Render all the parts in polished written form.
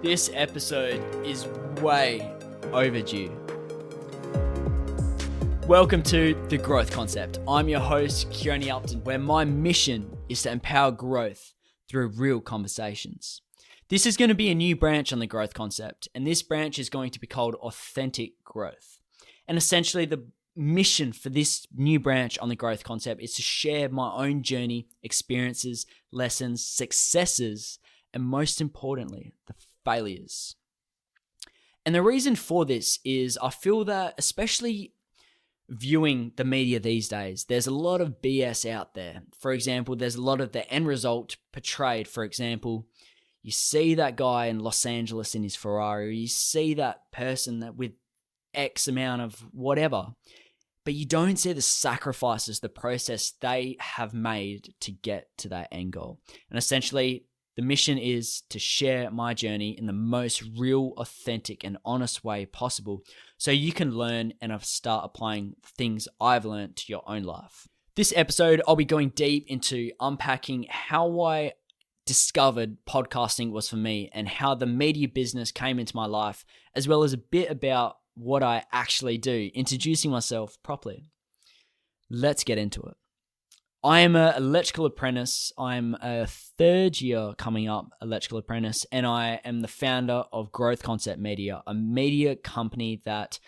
This episode is way overdue. Welcome to The Growth Concept. I'm your host, Keone Upton, where my mission is to empower growth through real conversations. This is going to be a new branch on The Growth Concept, and this branch is going to be called Authentic Growth. And essentially, the mission for this new branch on The Growth Concept is to share my own journey, experiences, lessons, successes, and most importantly, the failures. And the reason for this is I feel that, especially viewing the media these days, there's a lot of BS out there. For example, there's a lot of the end result portrayed. For example, you see that guy in Los Angeles in his Ferrari, or you see that person that with X amount of whatever, but you don't see the sacrifices, the process they have made to get to that end goal. And essentially, the mission is to share my journey in the most real, authentic, and honest way possible so you can learn and start applying things I've learned to your own life. This episode, I'll be going deep into unpacking how I discovered podcasting was for me and how the media business came into my life, as well as a bit about what I actually do, introducing myself properly. Let's get into it. I am an electrical apprentice. I'm a third year coming up electrical apprentice, and I am the founder of Growth Concept Media, a media company that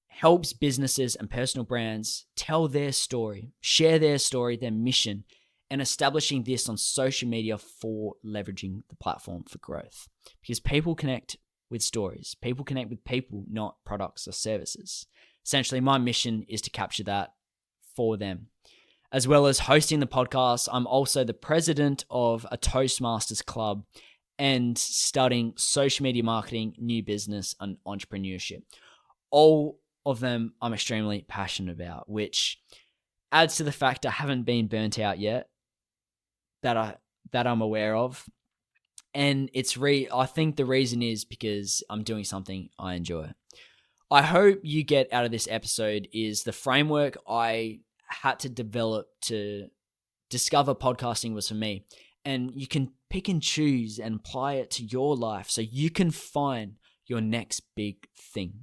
helps businesses and personal brands tell their story, share their story, their mission, and establishing this on social media for leveraging the platform for growth. Because people connect with stories. People connect with people, not products or services. Essentially, my mission is to capture that for them. As well as hosting the podcast, I'm also the president of a Toastmasters club and studying social media marketing, new business, and entrepreneurship. All of them I'm extremely passionate about, which adds to the fact I haven't been burnt out yet that I'm aware of. And I think the reason is because I'm doing something I enjoy. I hope you get out of this episode is the framework I had to develop to discover podcasting was for me. And you can pick and choose and apply it to your life so you can find your next big thing.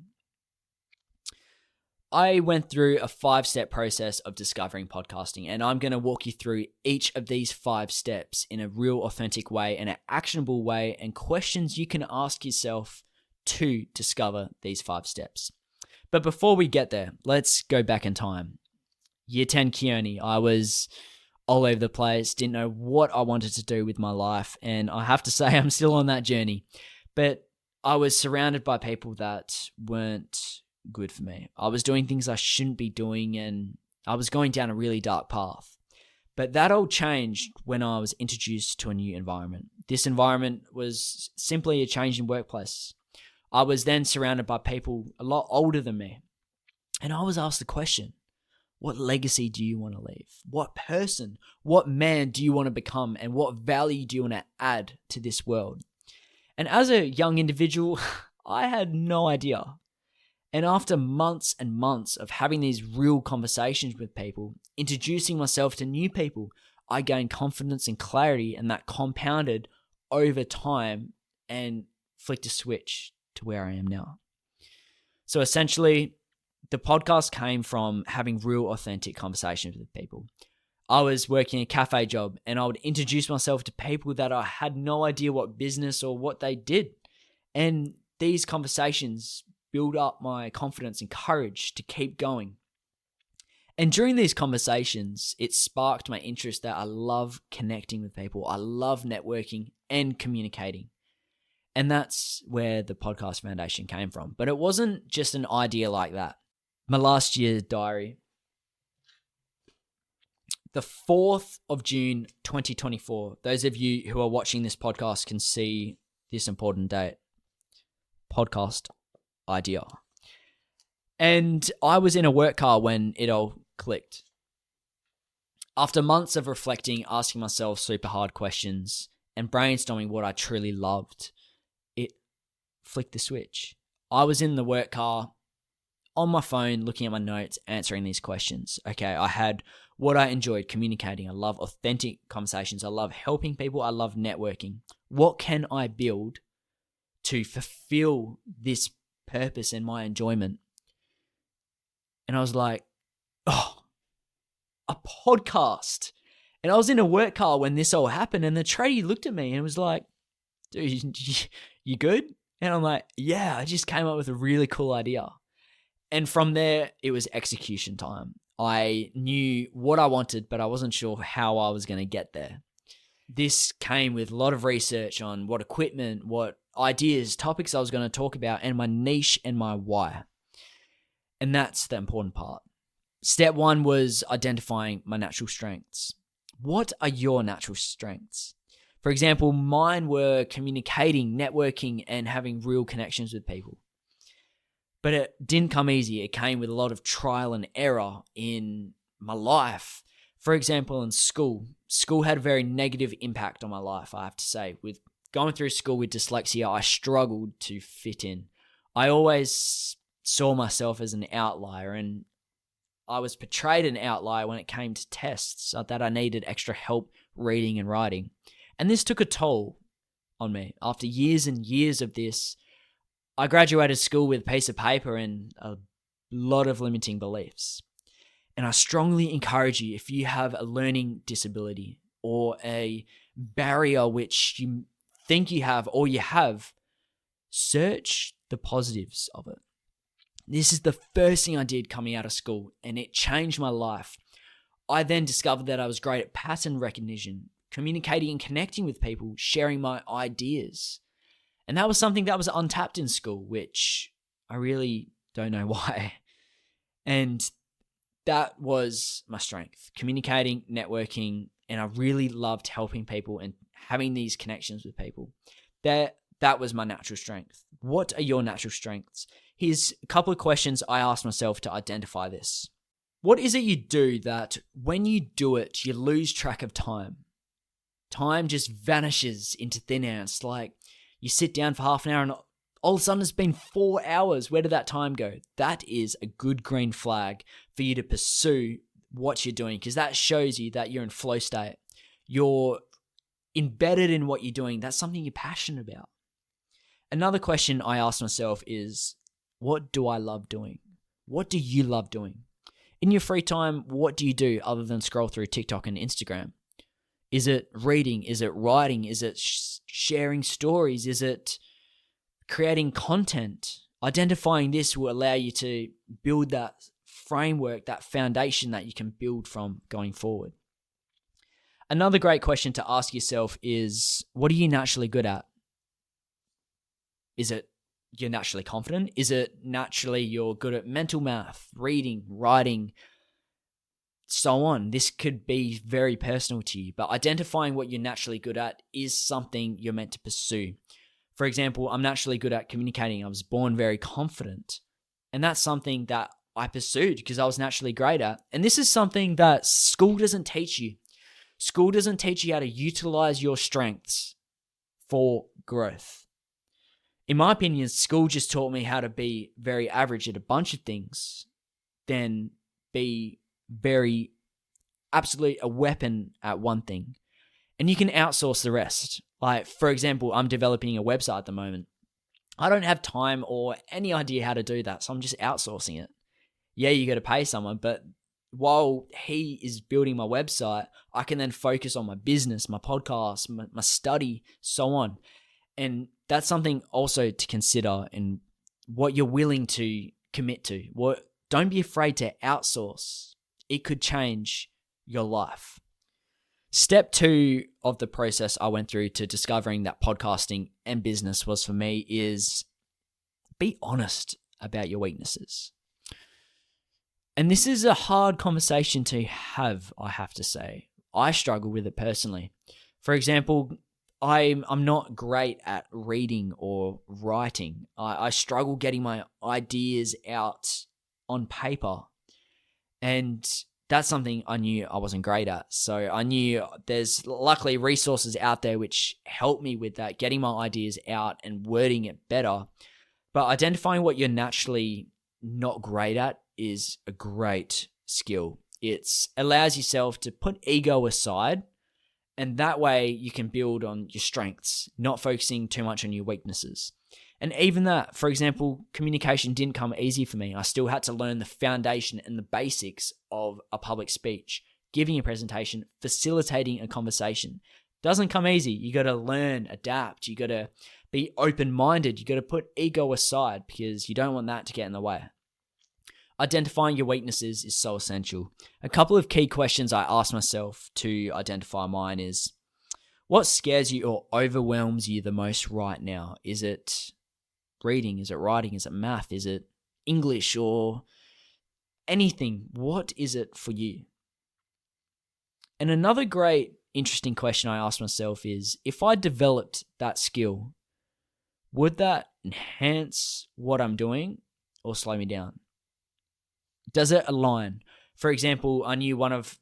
I went through a 5-step process of discovering podcasting, and I'm going to walk you through each of these 5 steps in a real authentic way and an actionable way, and questions you can ask yourself to discover these 5 steps. But before we get there, let's go back in time. Year 10 Keone, I was all over the place, didn't know what I wanted to do with my life, and I have to say I'm still on that journey. But I was surrounded by people that weren't good for me. I was doing things I shouldn't be doing, and I was going down a really dark path. But that all changed when I was introduced to a new environment. This environment was simply a change in workplace. I was then surrounded by people a lot older than me, and I was asked the question, what legacy do you want to leave? What person, what man do you want to become? And what value do you want to add to this world? And as a young individual, I had no idea. And after months and months of having these real conversations with people, introducing myself to new people, I gained confidence and clarity, and that compounded over time and flicked a switch to where I am now. So essentially, the podcast came from having real authentic conversations with people. I was working a cafe job, and I would introduce myself to people that I had no idea what business or what they did. And these conversations build up my confidence and courage to keep going. And during these conversations, it sparked my interest that I love connecting with people. I love networking and communicating. And that's where the podcast foundation came from. But it wasn't just an idea like that. My last year's diary, the 4th of June, 2024. Those of you who are watching this podcast can see this important date. Podcast idea. And I was in a work car when it all clicked. After months of reflecting, asking myself super hard questions, and brainstorming what I truly loved, it flicked the switch. I was in the work car, on my phone, looking at my notes, answering these questions. Okay, I had what I enjoyed, communicating. I love authentic conversations. I love helping people. I love networking. What can I build to fulfill this purpose and my enjoyment. And I was like, oh, a podcast. And I was in a work car when this all happened, and the tradie looked at me and was like, dude, you good? And I'm like, yeah, I just came up with a really cool idea. And from there, it was execution time. I knew what I wanted, but I wasn't sure how I was going to get there. This came with a lot of research on what equipment, what ideas, topics I was going to talk about, and my niche and my why. And that's the important part. Step 1 was identifying my natural strengths. What are your natural strengths? For example, mine were communicating, networking, and having real connections with people. But it didn't come easy. It came with a lot of trial and error in my life. For example, in school had a very negative impact on my life, I have to say. With going through school with dyslexia, I struggled to fit in. I always saw myself as an outlier, and I was portrayed an outlier when it came to tests, so that I needed extra help reading and writing. And this took a toll on me. After years and years of this, I graduated school with a piece of paper and a lot of limiting beliefs. And I strongly encourage you, if you have a learning disability or a barrier which you think you have or you have, search the positives of it. This is the first thing I did coming out of school, and it changed my life. I then discovered that I was great at pattern recognition, communicating and connecting with people, sharing my ideas. And that was something that was untapped in school, which I really don't know why. And that was my strength, communicating, networking, and I really loved helping people and having these connections with people. That was my natural strength. What are your natural strengths? Here's a couple of questions I asked myself to identify this. What is it you do that when you do it, you lose track of time? Time just vanishes into thin air. It's like you sit down for half an hour and all of a sudden it's been 4 hours. Where did that time go? That is a good green flag for you to pursue what you're doing, because that shows you that you're in flow state. You're embedded in what you're doing. That's something you're passionate about. Another question I asked myself is, what do I love doing? What do you love doing? In your free time, what do you do other than scroll through TikTok and Instagram? Is it reading? Is it writing? Is it sharing stories? Is it creating content? Identifying this will allow you to build that framework, that foundation that you can build from going forward. Another great question to ask yourself is, what are you naturally good at? Is it you're naturally confident? Is it naturally you're good at mental math, reading, writing, so on? This could be very personal to you, but identifying what you're naturally good at is something you're meant to pursue. For example, I'm naturally good at communicating. I was born very confident, and that's something that I pursued because I was naturally great at. And this is something that school doesn't teach you. School doesn't teach you how to utilize your strengths for growth. In my opinion, school just taught me how to be very average at a bunch of things, then be very absolute a weapon at one thing. And you can outsource the rest. Like, for example, I'm developing a website at the moment. I don't have time or any idea how to do that, so I'm just outsourcing it. Yeah, you got to pay someone, but while he is building my website, I can then focus on my business, my podcast, my study, so on. And that's something also to consider in what you're willing to commit to. Don't be afraid to outsource. It could change your life. Step 2 of the process I went through to discovering that podcasting and business was for me is be honest about your weaknesses. And this is a hard conversation to have, I have to say. I struggle with it personally. For example, I'm not great at reading or writing. I struggle getting my ideas out on paper. And that's something I knew I wasn't great at. So I knew there's luckily resources out there which help me with that, getting my ideas out and wording it better. But identifying what you're naturally not great at is a great skill. It allows yourself to put ego aside And that way you can build on your strengths, not focusing too much on your weaknesses. And even that, for example, communication didn't come easy for me. I still had to learn the foundation and the basics of a public speech, giving a presentation, facilitating a conversation. Doesn't come easy. You got to learn, adapt. You got to be open-minded. You got to put ego aside because you don't want that to get in the way. Identifying your weaknesses is so essential. A couple of key questions I ask myself to identify mine is, what scares you or overwhelms you the most right now? Is it reading? Is it writing? Is it math? Is it English or anything? What is it for you? And another great, interesting question I ask myself is, if I developed that skill, would that enhance what I'm doing or slow me down? Does it align? For example, I knew one of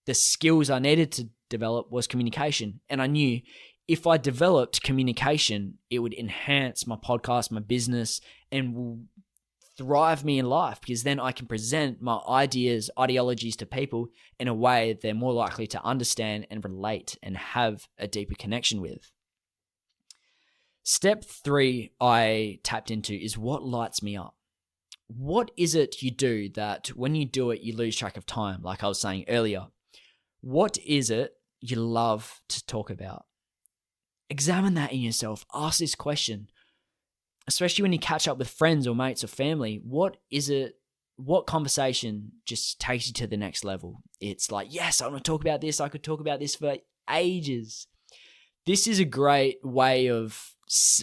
the skills I needed to develop was communication. And I knew if I developed communication, it would enhance my podcast, my business, and will thrive me in life, because then I can present my ideas, ideologies to people in a way they're more likely to understand and relate and have a deeper connection with. Step 3 I tapped into is what lights me up. What is it you do that when you do it, you lose track of time? Like I was saying earlier, what is it you love to talk about? Examine that in yourself. Ask this question, especially when you catch up with friends or mates or family. What is it? What conversation just takes you to the next level? It's like, yes, I want to talk about this. I could talk about this for ages. This is a great way of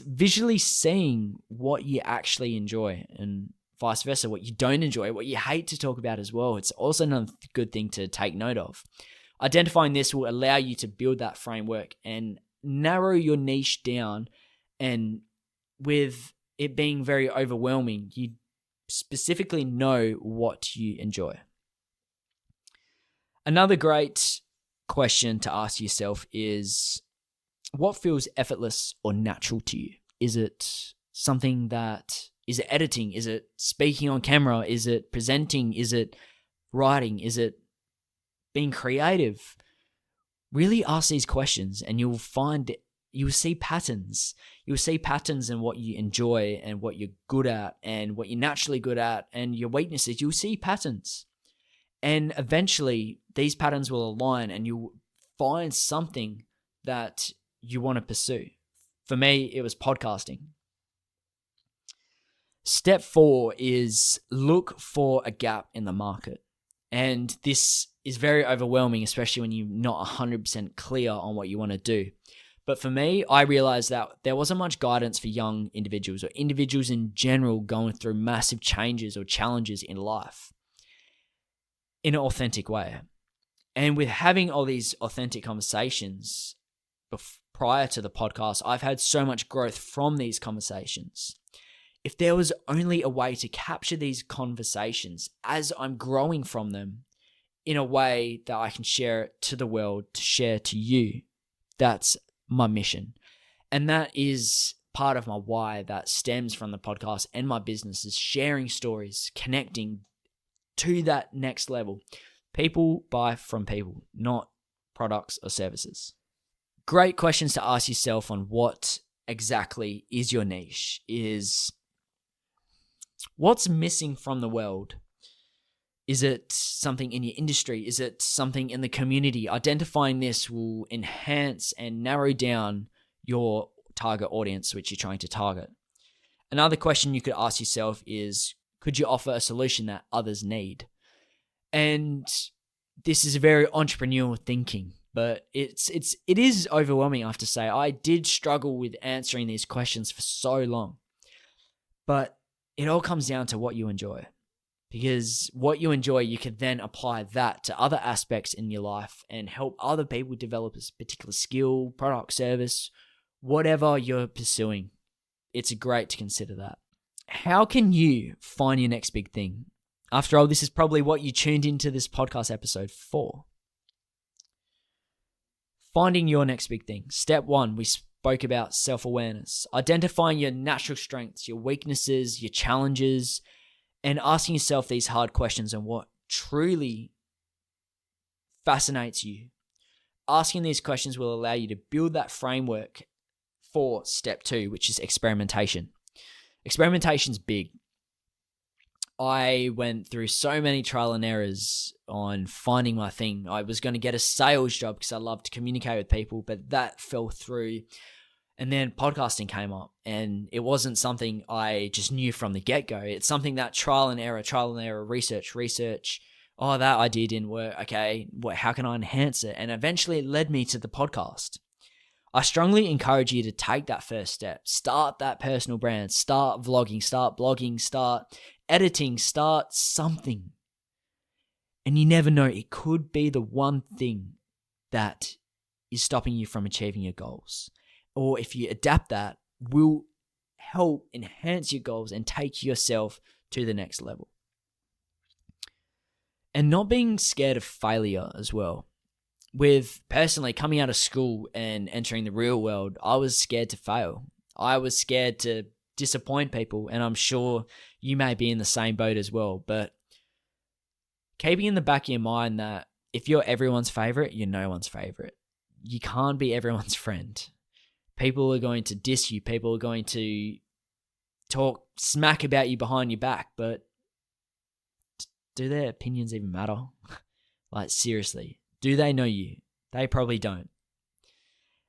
visually seeing what you actually enjoy, and vice versa, what you don't enjoy, what you hate to talk about as well. It's also another good thing to take note of. Identifying this will allow you to build that framework and narrow your niche down, and with it being very overwhelming, you specifically know what you enjoy. Another great question to ask yourself is, what feels effortless or natural to you? Is it something that, is it editing? Is it speaking on camera? Is it presenting? Is it writing? Is it being creative? Really ask these questions and you'll see patterns. You'll see patterns in what you enjoy and what you're good at and what you're naturally good at and your weaknesses. You'll see patterns. And eventually these patterns will align and you'll find something that you want to pursue. For me, it was podcasting. Step 4 is look for a gap in the market. And this is very overwhelming, especially when you're not 100% clear on what you want to do. But for me, I realized that there wasn't much guidance for young individuals or individuals in general going through massive changes or challenges in life in an authentic way. And with having all these authentic conversations prior to the podcast, I've had so much growth from these conversations. If there was only a way to capture these conversations as I'm growing from them in a way that I can share it to the world, to share to you, that's my mission. And that is part of my why that stems from the podcast and my business, is sharing stories, connecting to that next level. People buy from people, not products or services. Great questions to ask yourself on what exactly is your niche, is what's missing from the world. Is it something in your industry? Is it something in the community? Identifying this will enhance and narrow down your target audience, which you're trying to target. Another question you could ask yourself is, could you offer a solution that others need? And this is very entrepreneurial thinking, but it is overwhelming, I have to say. I did struggle with answering these questions for so long. But it all comes down to what you enjoy. Because what you enjoy, you can then apply that to other aspects in your life and help other people develop a particular skill, product, service, whatever you're pursuing. It's great to consider that. How can you find your next big thing? After all, this is probably what you tuned into this podcast episode for. Finding your next big thing. Step 1, we spoke about self-awareness. Identifying your natural strengths, your weaknesses, your challenges, and asking yourself these hard questions and what truly fascinates you. asking these questions will allow you to build that framework for step 2, which is experimentation. Experimentation's big. I went through so many trial and errors on finding my thing. I was going to get a sales job because I love to communicate with people, but that fell through. And then podcasting came up, and it wasn't something I just knew from the get-go. It's something that trial and error, research. Oh, that idea didn't work. Okay, how can I enhance it? And eventually it led me to the podcast. I strongly encourage you to take that first step. Start that personal brand. Start vlogging, start blogging, start editing, start something. And you never know, it could be the one thing that is stopping you from achieving your goals. Or if you adapt that, will help enhance your goals and take yourself to the next level. And not being scared of failure as well. With personally coming out of school and entering the real world, I was scared to fail. I was scared to disappoint people, and I'm sure you may be in the same boat as well. But keeping in the back of your mind that if you're everyone's favorite, you're no one's favorite. You can't be everyone's friend. People are going to diss you. People are going to talk smack about you behind your back, but do their opinions even matter? Like, seriously, do they know you? They probably don't.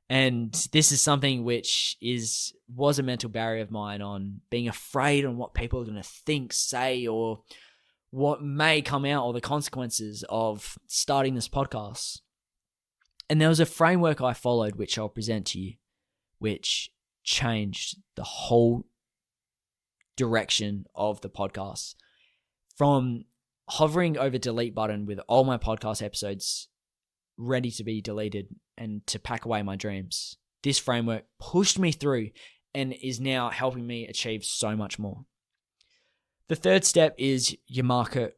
And this is something which was a mental barrier of mine, on being afraid on what people are going to think, say, or what may come out, or the consequences of starting this podcast. And there was a framework I followed, which I'll present to you, which changed the whole direction of the podcast. From hovering over delete button with all my podcast episodes ready to be deleted and to pack away my dreams, this framework pushed me through and is now helping me achieve so much more. The third step is your market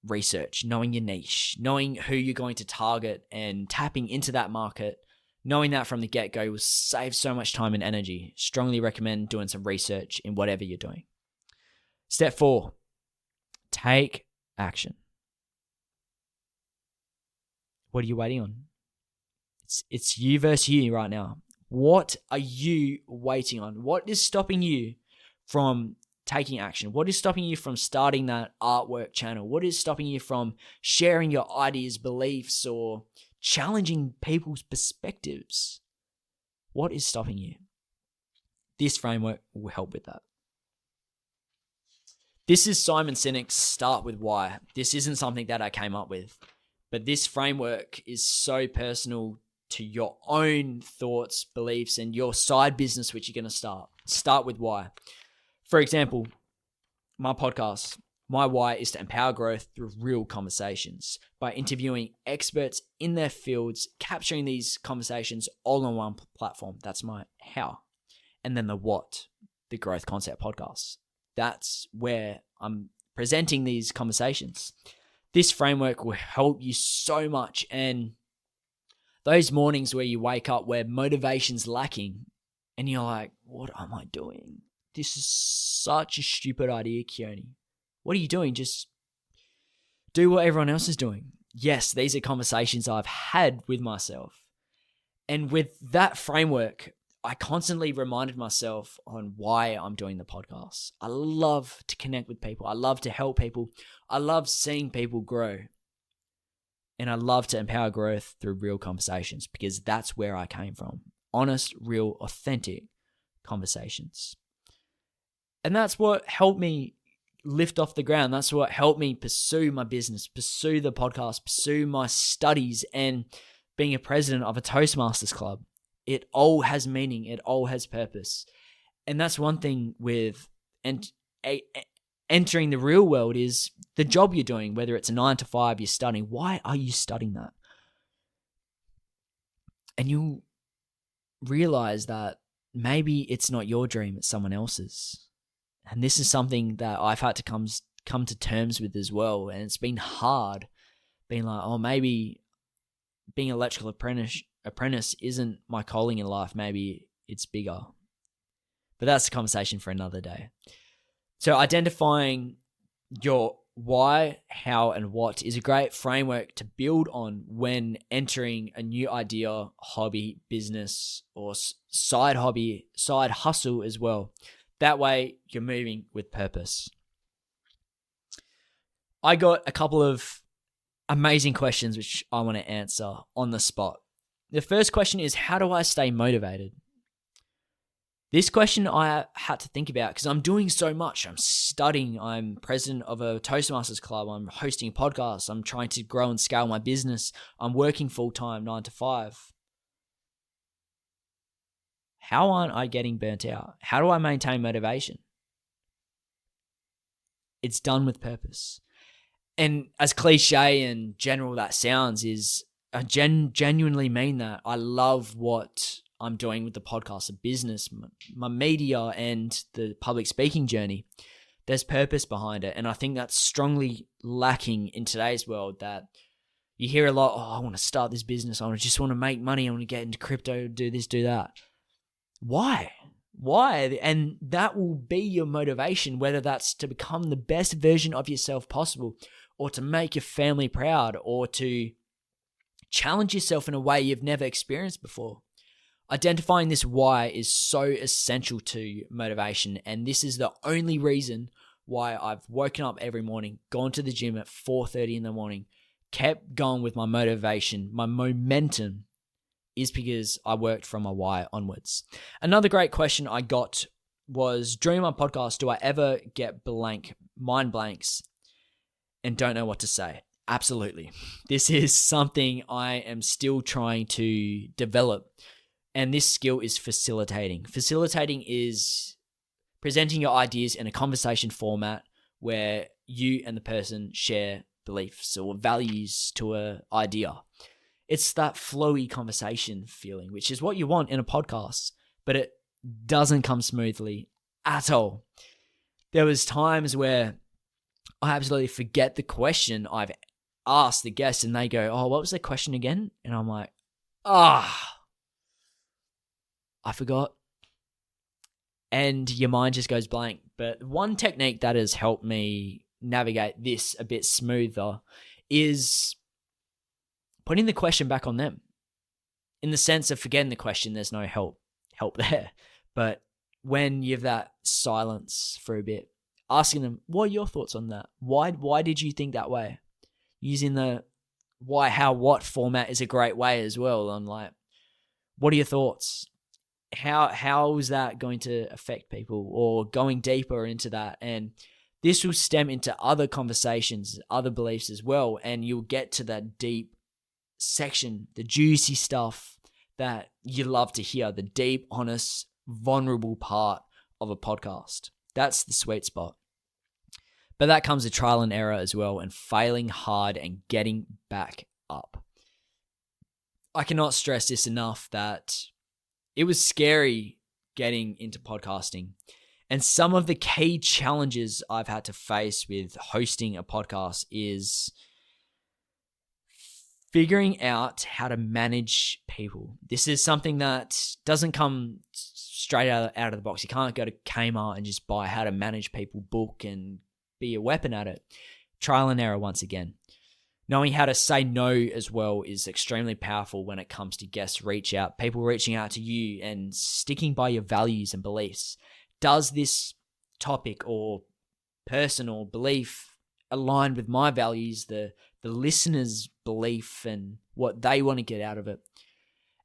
research, knowing your niche, knowing who you're going to target and tapping into that market. Knowing that from the get-go will save so much time and energy. Strongly recommend doing some research in whatever you're doing. Step 4, take action. What are you waiting on? It's you versus you right now. What are you waiting on? What is stopping you from taking action? What is stopping you from starting that artwork channel? What is stopping you from sharing your ideas, beliefs, or challenging people's perspectives? What is stopping you? This framework will help with that. This is Simon Sinek's Start With Why. This isn't something that I came up with, but this framework is so personal to your own thoughts, beliefs, and your side business which you're going to start. Start with why. For example, my podcast, my why is to empower growth through real conversations by interviewing experts in their fields, capturing these conversations all on one platform. That's my how. And then the what, the Growth Concept podcast. That's where I'm presenting these conversations. This framework will help you so much. And those mornings where you wake up where motivation's lacking and you're like, what am I doing? This is such a stupid idea, Keone. What are you doing? Just do what everyone else is doing. Yes, these are conversations I've had with myself. And with that framework, I constantly reminded myself on why I'm doing the podcast. I love to connect with people. I love to help people. I love seeing people grow. And I love to empower growth through real conversations because that's where I came from. Honest, real, authentic conversations. And that's what helped me lift off the ground. That's what helped me pursue my business, pursue the podcast, pursue my studies, and being a president of a Toastmasters club. It all has meaning. It all has purpose. And that's one thing with entering the real world is the job you're doing, whether it's a 9 to 5, you're studying. Why are you studying that? And you'll realize that maybe it's not your dream, it's someone else's. And this is something that I've had to come to terms with as well. And it's been hard being like, oh, maybe being an electrical apprentice isn't my calling in life. Maybe it's bigger. But that's a conversation for another day. So identifying your why, how, and what is a great framework to build on when entering a new idea, hobby, business, or side hobby, side hustle as well. That way, you're moving with purpose. I got a couple of amazing questions which I want to answer on the spot. The first question is, how do I stay motivated? This question I had to think about because I'm doing so much. I'm studying. I'm president of a Toastmasters club. I'm hosting podcasts. I'm trying to grow and scale my business. I'm working full-time, 9 to 5. How aren't I getting burnt out? How do I maintain motivation? It's done with purpose. And as cliche and general that sounds, is I genuinely mean that. I love what I'm doing with the podcast, the business, my media, and the public speaking journey. There's purpose behind it. And I think that's strongly lacking in today's world, that you hear a lot, I want to start this business. I just want to make money. I want to get into crypto, do this, do that. Why? And that will be your motivation, whether that's to become the best version of yourself possible, or to make your family proud, or to challenge yourself in a way you've never experienced before. Identifying this why is so essential to motivation, and this is the only reason why I've woken up every morning, gone to the gym at 4:30 in the morning, kept going with my motivation. My momentum is because I worked from my why onwards. Another great question I got was, during my podcast, do I ever get mind blanks and don't know what to say? Absolutely. This is something I am still trying to develop. And this skill is facilitating. Facilitating is presenting your ideas in a conversation format where you and the person share beliefs or values to an idea. It's that flowy conversation feeling, which is what you want in a podcast, but it doesn't come smoothly at all. There was times where I absolutely forget the question I've asked the guest, and they go, "Oh, what was the question again?" And I'm like, I forgot. And your mind just goes blank. But one technique that has helped me navigate this a bit smoother is putting the question back on them. In the sense of forgetting the question, there's no help there. But when you have that silence for a bit, asking them, what are your thoughts on that? Why did you think that way? Using the why, how, what format is a great way as well. On like, what are your thoughts? How is that going to affect people, or going deeper into that? And this will stem into other conversations, other beliefs as well. And you'll get to that deep section, the juicy stuff that you love to hear, the deep, honest, vulnerable part of a podcast. That's the sweet spot. But that comes with trial and error as well, and failing hard and getting back up. I cannot stress this enough, that it was scary getting into podcasting. And some of the key challenges I've had to face with hosting a podcast is figuring out how to manage people. This is something that doesn't come straight out of the box. You can't go to Kmart and just buy How to Manage People book and be a weapon at it. Trial and error once again. Knowing how to say no as well is extremely powerful when it comes to guests people reaching out to you, and sticking by your values and beliefs. Does this topic or person or belief align with my values, the listener's belief, and what they want to get out of it?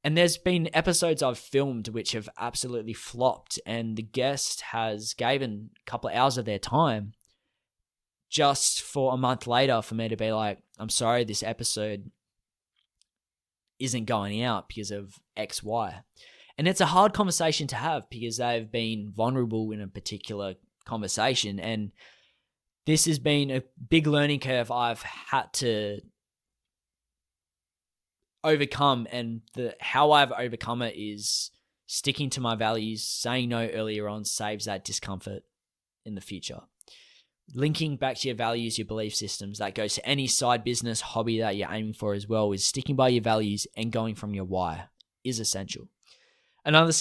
And there's been episodes I've filmed which have absolutely flopped, and the guest has given a couple of hours of their time just for a month later for me to be like, I'm sorry, this episode isn't going out because of X, Y. And it's a hard conversation to have because they've been vulnerable in a particular conversation. And this has been a big learning curve I've had to overcome. And how I've overcome it is sticking to my values. Saying no earlier on saves that discomfort in the future. Linking back to your values, your belief systems, that goes to any side business, hobby that you're aiming for as well, is sticking by your values and going from your why is essential. Another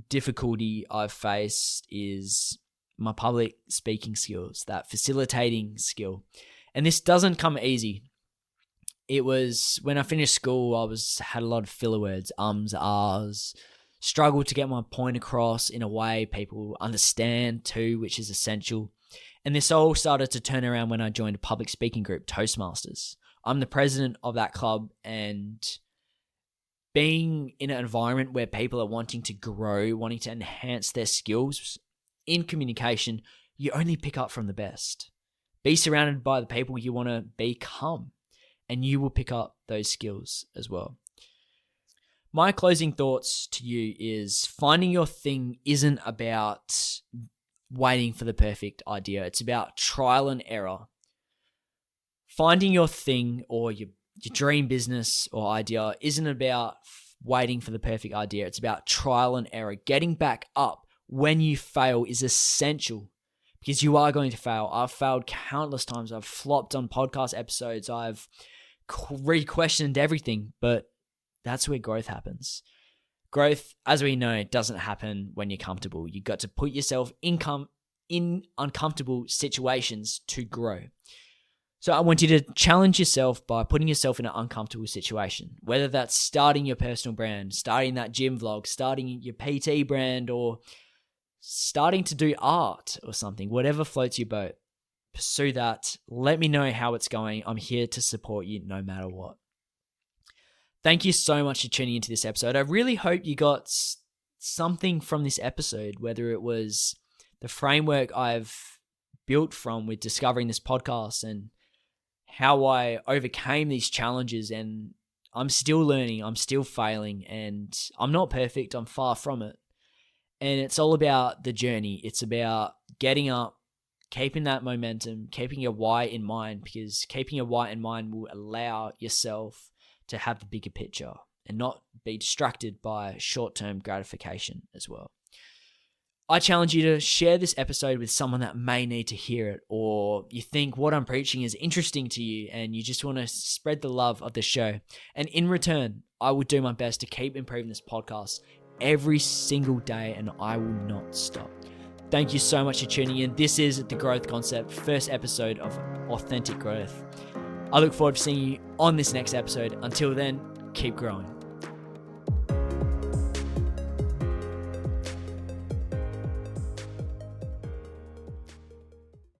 difficulty I've faced is my public speaking skills, that facilitating skill. And this doesn't come easy. It was when I finished school, had a lot of filler words, ums, ahs, struggled to get my point across in a way people understand too, which is essential. And this all started to turn around when I joined a public speaking group, Toastmasters. I'm the president of that club, and being in an environment where people are wanting to grow, wanting to enhance their skills in communication, you only pick up from the best. Be surrounded by the people you want to become, and you will pick up those skills as well. My closing thoughts to you is finding your thing isn't about waiting for the perfect idea. It's about trial and error. Finding your thing or your dream business or idea isn't about waiting for the perfect idea. It's about trial and error. Getting back up when you fail is essential, because you are going to fail. I've failed countless times. I've flopped on podcast episodes. I've re-questioned everything, but that's where growth happens. Growth, as we know, doesn't happen when you're comfortable. You've got to put yourself in uncomfortable situations to grow. So I want you to challenge yourself by putting yourself in an uncomfortable situation, whether that's starting your personal brand, starting that gym vlog, starting your PT brand, or starting to do art or something, whatever floats your boat. Pursue that. Let me know how it's going. I'm here to support you no matter what. Thank you so much for tuning into this episode. I really hope you got something from this episode, whether it was the framework I've built from with discovering this podcast and how I overcame these challenges. And I'm still learning, I'm still failing, and I'm not perfect. I'm far from it. And it's all about the journey. It's about getting up, keeping that momentum, keeping your why in mind, because keeping your why in mind will allow yourself to have the bigger picture and not be distracted by short-term gratification as well. I challenge you to share this episode with someone that may need to hear it, or you think what I'm preaching is interesting to you and you just want to spread the love of the show. And in return, I will do my best to keep improving this podcast every single day, and I will not stop. Thank you so much for tuning in. This is The Growth Concept, first episode of Authentic Growth. I look forward to seeing you on this next episode. Until then, keep growing.